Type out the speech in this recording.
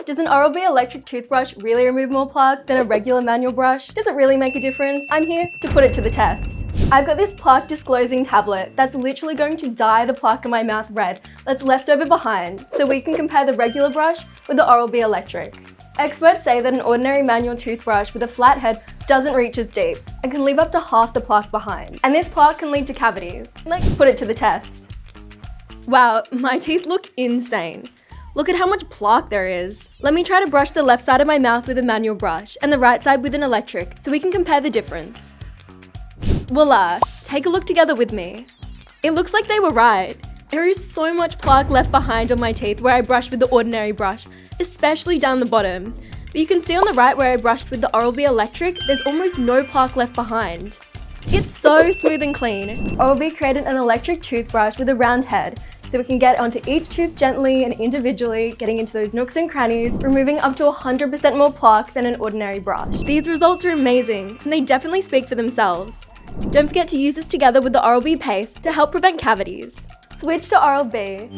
Does an Oral-B electric toothbrush really remove more plaque than a regular manual brush? Does it really make a difference? I'm here to put it to the test. I've got this plaque disclosing tablet that's literally going to dye the plaque in my mouth red that's left over behind, so we can compare the regular brush with the Oral-B electric. Experts say that an ordinary manual toothbrush with a flat head doesn't reach as deep and can leave up to half the plaque behind. And this plaque can lead to cavities. Let's put it to the test. Wow, my teeth look insane. Look at how much plaque there is. Let me try to brush the left side of my mouth with a manual brush and the right side with an electric so we can compare the difference. Voila! Take a look together with me. It looks like they were right. There is so much plaque left behind on my teeth where I brushed with the ordinary brush, especially down the bottom. But you can see on the right where I brushed with the Oral-B electric, there's almost no plaque left behind. It's so smooth and clean. Oral-B created an electric toothbrush with a round head, so we can get onto each tooth gently and individually, getting into those nooks and crannies, removing up to 100% more plaque than an ordinary brush. These results are amazing, and they definitely speak for themselves. Don't forget to use this together with the Oral-B paste to help prevent cavities. Switch to Oral-B.